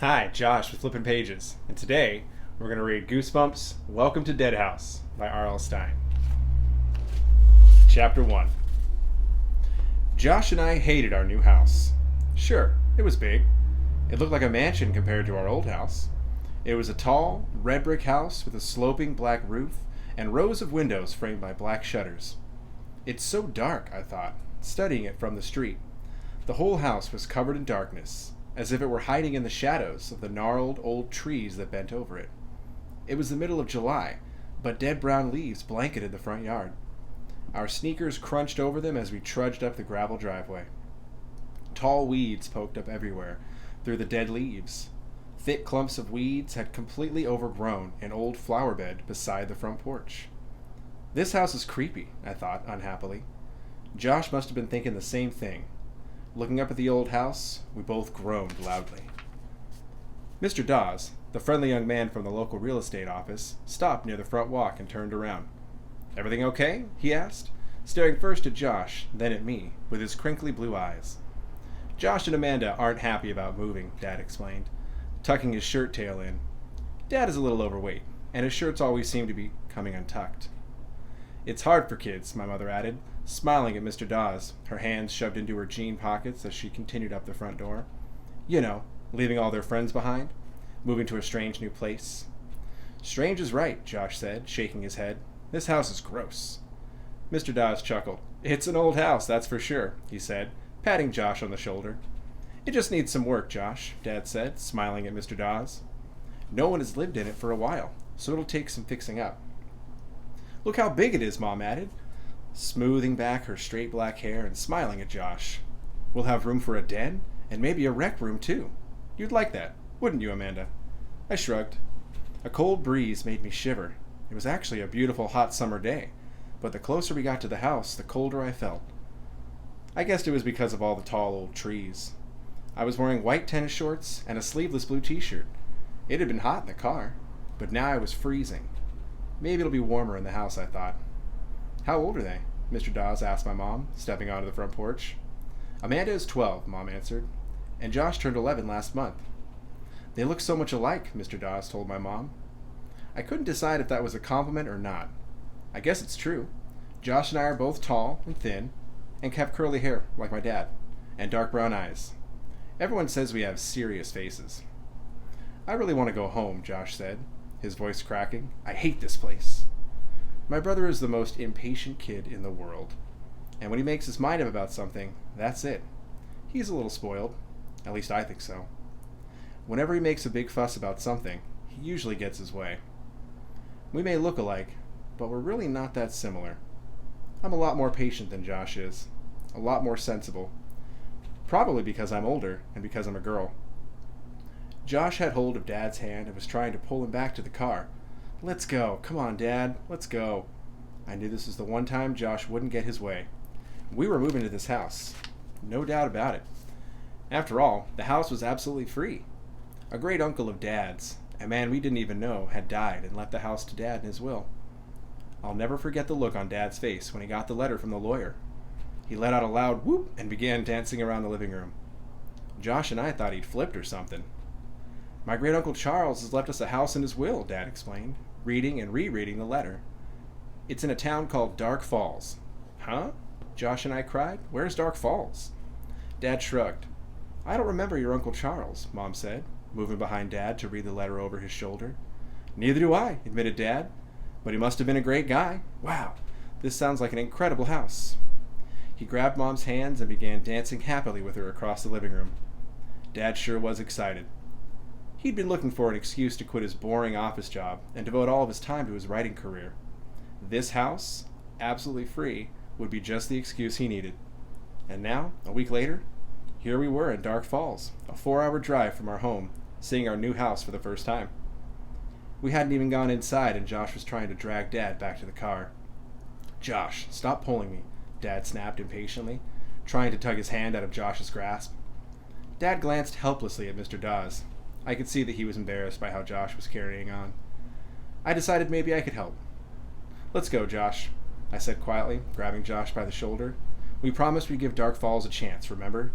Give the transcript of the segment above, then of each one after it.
Hi, Josh with Flippin' Pages, and today we're going to read Goosebumps Welcome to Dead House by R.L. Stine. Chapter 1. Josh and I hated our new house. Sure, it was big. It looked like a mansion compared to our old house. It was a tall, red brick house with a sloping black roof and rows of windows framed by black shutters. It's so dark, I thought, studying it from the street. The whole house was covered in darkness, as if it were hiding in the shadows of the gnarled old trees that bent over it. It was the middle of July, but dead brown leaves blanketed the front yard. Our sneakers crunched over them as we trudged up the gravel driveway. Tall weeds poked up everywhere through the dead leaves. Thick clumps of weeds had completely overgrown an old flower bed beside the front porch. This house is creepy, I thought unhappily. Josh must have been thinking the same thing. Looking up at the old house, we both groaned loudly. Mr. Dawes, the friendly young man from the local real estate office, stopped near the front walk and turned around. "Everything okay?" he asked, staring first at Josh, then at me, with his crinkly blue eyes. "Josh and Amanda aren't happy about moving," Dad explained, tucking his shirt tail in. Dad is a little overweight, and his shirts always seem to be coming untucked. "It's hard for kids," my mother added, smiling at Mr. Dawes, her hands shoved into her jean pockets as she continued up the front door. "You know, leaving all their friends behind, moving to a strange new place." "Strange is right," Josh said, shaking his head. "This house is gross." Mr. Dawes chuckled. "It's an old house, that's for sure," he said, patting Josh on the shoulder. "It just needs some work, Josh," Dad said, smiling at Mr. Dawes. "No one has lived in it for a while, so it'll take some fixing up." "Look how big it is," Mom added, smoothing back her straight black hair and smiling at Josh. "We'll have room for a den, and maybe a rec room, too. You'd like that, wouldn't you, Amanda?" I shrugged. A cold breeze made me shiver. It was actually a beautiful hot summer day, but the closer we got to the house, the colder I felt. I guessed it was because of all the tall old trees. I was wearing white tennis shorts and a sleeveless blue t-shirt. It had been hot in the car, but now I was freezing. Maybe it'll be warmer in the house, I thought. "How old are they?" Mr. Dawes asked my mom, stepping onto the front porch. "Amanda is 12, Mom answered, "and Josh turned 11 last month." "They look so much alike," Mr. Dawes told my mom. I couldn't decide if that was a compliment or not. I guess it's true. Josh and I are both tall and thin, and have curly hair like my dad, and dark brown eyes. Everyone says we have serious faces. "I really want to go home," Josh said, his voice cracking. "I hate this place." My brother is the most impatient kid in the world, and when he makes his mind up about something, that's it. He's a little spoiled. At least I think so. Whenever he makes a big fuss about something, he usually gets his way. We may look alike, but we're really not that similar. I'm a lot more patient than Josh is, a lot more sensible. Probably because I'm older and because I'm a girl. Josh had hold of Dad's hand and was trying to pull him back to the car. "Let's go. Come on, Dad. Let's go." I knew this was the one time Josh wouldn't get his way. We were moving to this house. No doubt about it. After all, the house was absolutely free. A great uncle of Dad's, a man we didn't even know, had died and left the house to Dad in his will. I'll never forget the look on Dad's face when he got the letter from the lawyer. He let out a loud whoop and began dancing around the living room. Josh and I thought he'd flipped or something. "My great uncle Charles has left us a house in his will," Dad explained, reading and rereading the letter. "It's in a town called Dark Falls." "Huh?" Josh and I cried. "Where's Dark Falls?" Dad shrugged. "I don't remember your Uncle Charles," Mom said, moving behind Dad to read the letter over his shoulder. "Neither do I," admitted Dad. "But he must have been a great guy. Wow, this sounds like an incredible house." He grabbed Mom's hands and began dancing happily with her across the living room. Dad sure was excited. He'd been looking for an excuse to quit his boring office job and devote all of his time to his writing career. This house, absolutely free, would be just the excuse he needed. And now, a week later, here we were in Dark Falls, a 4-hour drive from our home, seeing our new house for the first time. We hadn't even gone inside and Josh was trying to drag Dad back to the car. "Josh, stop pulling me," Dad snapped impatiently, trying to tug his hand out of Josh's grasp. Dad glanced helplessly at Mr. Dawes. I could see that he was embarrassed by how Josh was carrying on. I decided maybe I could help. "Let's go, Josh," I said quietly, grabbing Josh by the shoulder. "We promised we'd give Dark Falls a chance, remember?"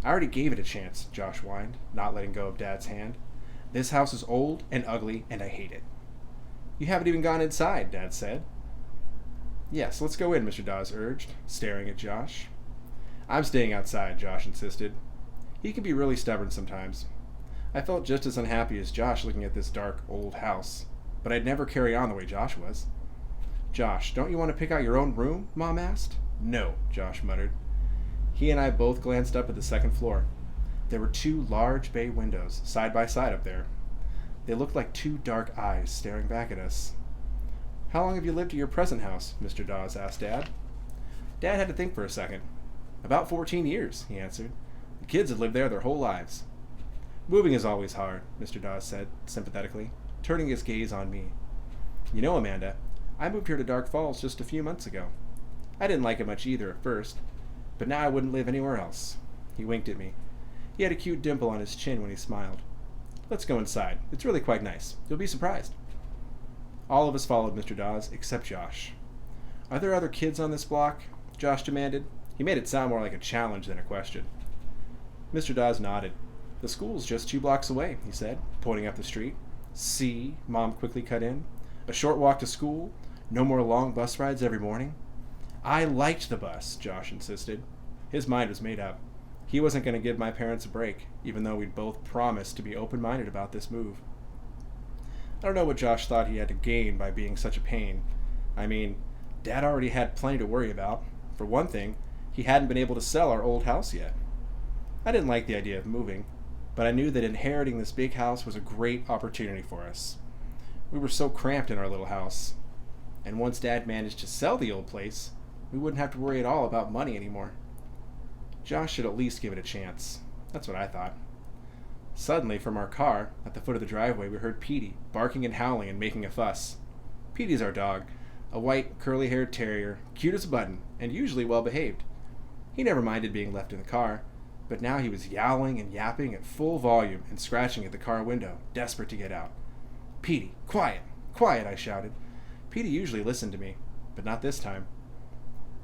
I already gave it a chance, Josh whined, not letting go of Dad's hand. This house is old and ugly, and I hate it. You haven't even gone inside, Dad said. Yes, let's go in, Mr. Dawes urged, staring at Josh. I'm staying outside, Josh insisted. He can be really stubborn sometimes. I felt just as unhappy as Josh looking at this dark, old house, but I'd never carry on the way Josh was. Josh, don't you want to pick out your own room? Mom asked. No, Josh muttered. He and I both glanced up at the second floor. There were two large bay windows, side by side up there. They looked like two dark eyes staring back at us. How long have you lived at your present house? Mr. Dawes asked Dad. Dad had to think for a second. About 14 years, he answered. The kids have lived there their whole lives. Moving is always hard, Mr. Dawes said, sympathetically, turning his gaze on me. You know, Amanda, I moved here to Dark Falls just a few months ago. I didn't like it much either at first, but now I wouldn't live anywhere else. He winked at me. He had a cute dimple on his chin when he smiled. Let's go inside. It's really quite nice. You'll be surprised. All of us followed Mr. Dawes, except Josh. Are there other kids on this block? Josh demanded. He made it sound more like a challenge than a question. Mr. Dawes nodded. The school's just 2 blocks away, he said, pointing up the street. See, Mom quickly cut in. A short walk to school. No more long bus rides every morning. I liked the bus, Josh insisted. His mind was made up. He wasn't going to give my parents a break, even though we'd both promised to be open-minded about this move. I don't know what Josh thought he had to gain by being such a pain. I mean, Dad already had plenty to worry about. For one thing, he hadn't been able to sell our old house yet. I didn't like the idea of moving, but I knew that inheriting this big house was a great opportunity for us. We were so cramped in our little house. And once Dad managed to sell the old place, we wouldn't have to worry at all about money anymore. Josh should at least give it a chance. That's what I thought. Suddenly, from our car, at the foot of the driveway, we heard Petey, barking and howling and making a fuss. Petey's our dog, a white, curly-haired terrier, cute as a button, and usually well-behaved. He never minded being left in the car, but now he was yowling and yapping at full volume and scratching at the car window, desperate to get out. Petey, quiet, quiet, I shouted. Petey usually listened to me, but not this time.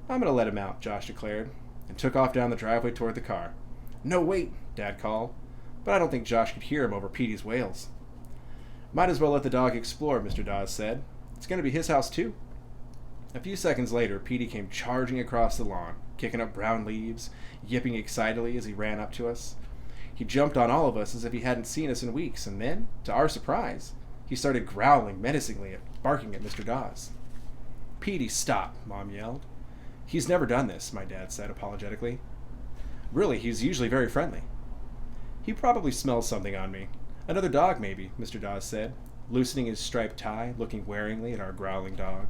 I'm going to let him out, Josh declared, and took off down the driveway toward the car. No, wait, Dad called, but I don't think Josh could hear him over Petey's wails. Might as well let the dog explore, Mr. Dawes said. It's going to be his house, too. A few seconds later, Petey came charging across the lawn, kicking up brown leaves, yipping excitedly as he ran up to us. He jumped on all of us as if he hadn't seen us in weeks, and then, to our surprise, he started growling menacingly and barking at Mr. Dawes. Petey, stop, Mom yelled. He's never done this, my dad said apologetically. Really, he's usually very friendly. He probably smells something on me. Another dog, maybe, Mr. Dawes said, loosening his striped tie, looking waringly at our growling dog.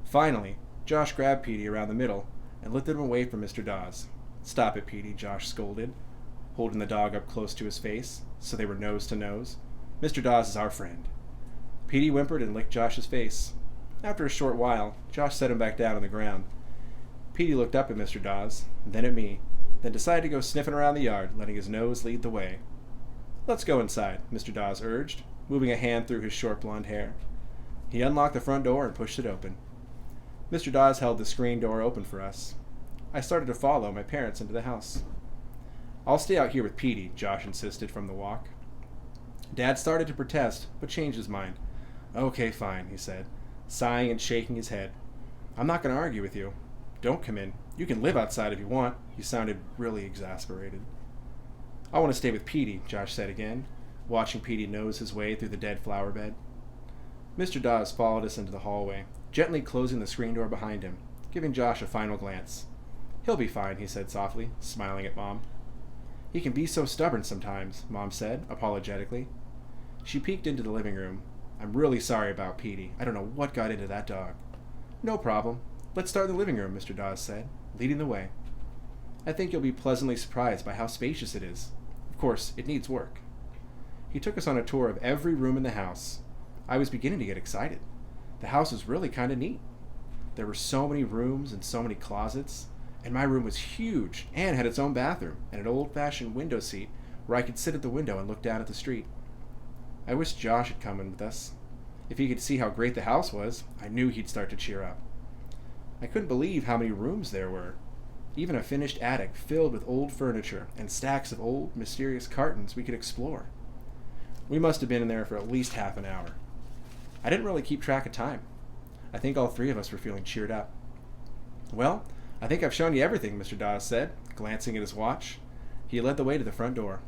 Finally, Josh grabbed Petey around the middle and lifted him away from Mr. Dawes. Stop it, Petey, Josh scolded, holding the dog up close to his face, so they were nose to nose. Mr. Dawes is our friend. Petey whimpered and licked Josh's face. After a short while, Josh set him back down on the ground. Petey looked up at Mr. Dawes, then at me, then decided to go sniffing around the yard, letting his nose lead the way. Let's go inside, Mr. Dawes urged, moving a hand through his short blonde hair. He unlocked the front door and pushed it open. Mr. Dawes held the screen door open for us. I started to follow my parents into the house. I'll stay out here with Petey, Josh insisted from the walk. Dad started to protest, but changed his mind. Okay, fine, he said, sighing and shaking his head. I'm not going to argue with you. Don't come in. You can live outside if you want. He sounded really exasperated. I want to stay with Petey, Josh said again, watching Petey nose his way through the dead flower bed. Mr. Dawes followed us into the hallway, gently closing the screen door behind him, giving Josh a final glance. He'll be fine, he said softly, smiling at Mom. He can be so stubborn sometimes, Mom said, apologetically. She peeked into the living room. I'm really sorry about Petey. I don't know what got into that dog. No problem. Let's start in the living room, Mr. Dawes said, leading the way. I think you'll be pleasantly surprised by how spacious it is. Of course, it needs work. He took us on a tour of every room in the house. I was beginning to get excited. The house was really kind of neat. There were so many rooms and so many closets, and my room was huge and had its own bathroom and an old-fashioned window seat where I could sit at the window and look down at the street. I wished Josh had come in with us. If he could see how great the house was, I knew he'd start to cheer up. I couldn't believe how many rooms there were. even a finished attic filled with old furniture and stacks of old, mysterious cartons we could explore. We must have been in there for at least half an hour. I didn't really keep track of time. I think all three of us were feeling cheered up. Well, I think I've shown you everything, Mr. Dawes said, glancing at his watch. He led the way to the front door.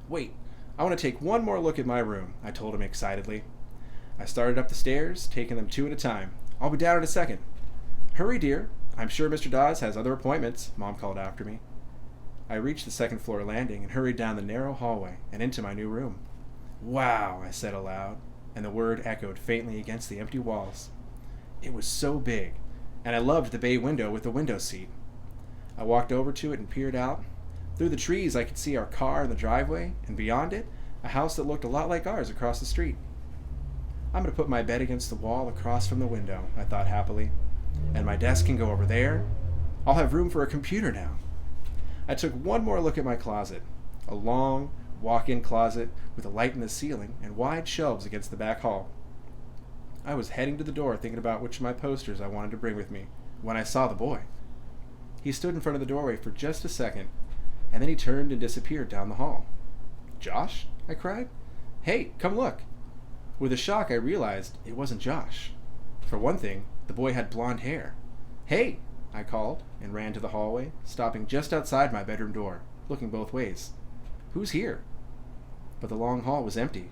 Wait, I want to take one more look at my room, I told him excitedly. I started up the stairs, taking them two at a time. I'll be down in a second. Hurry, dear. I'm sure Mr. Dawes has other appointments, Mom called after me. I reached the second floor landing and hurried down the narrow hallway and into my new room. Wow, I said aloud, and the word echoed faintly against the empty walls. It was so big, and I loved the bay window with the window seat. I walked over to it and peered out. Through the trees I could see our car in the driveway, and beyond it, a house that looked a lot like ours across the street. I'm going to put my bed against the wall across from the window, I thought happily. And my desk can go over there. I'll have room for a computer now. I took one more look at my closet. A long, walk-in closet with a light in the ceiling and wide shelves against the back hall. I was heading to the door thinking about which of my posters I wanted to bring with me when I saw the boy. He stood in front of the doorway for just a second, and then he turned and disappeared down the hall. Josh? I cried. Hey, come look. With a shock, I realized it wasn't Josh. For one thing, the boy had blonde hair. Hey, I called and ran to the hallway, stopping just outside my bedroom door, looking both ways. Who's here? But the long hall was empty.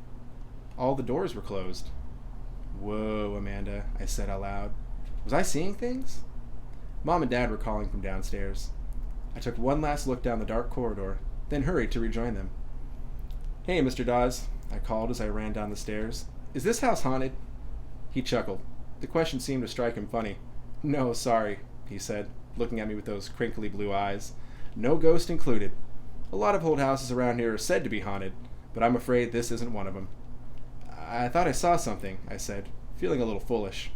All the doors were closed. Whoa, Amanda, I said out loud. Was I seeing things? Mom and Dad were calling from downstairs. I took one last look down the dark corridor, then hurried to rejoin them. Hey, Mr. Dawes, I called as I ran down the stairs. Is this house haunted? He chuckled. The question seemed to strike him funny. No, sorry, he said, looking at me with those crinkly blue eyes. No ghost included. A lot of old houses around here are said to be haunted, but I'm afraid this isn't one of them. I thought I saw something, I said, feeling a little foolish.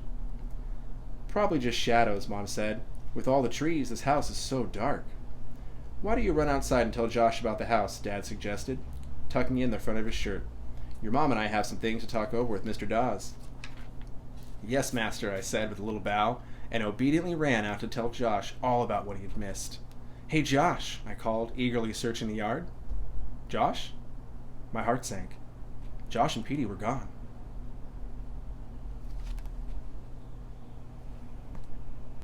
Probably just shadows, Mom said. With all the trees, this house is so dark. Why don't you run outside and tell Josh about the house, Dad suggested, tucking in the front of his shirt. Your mom and I have some things to talk over with Mr. Dawes. Yes, Master, I said with a little bow, and obediently ran out to tell Josh all about what he had missed. Hey, Josh, I called, eagerly searching the yard. Josh? My heart sank. Josh and Petey were gone.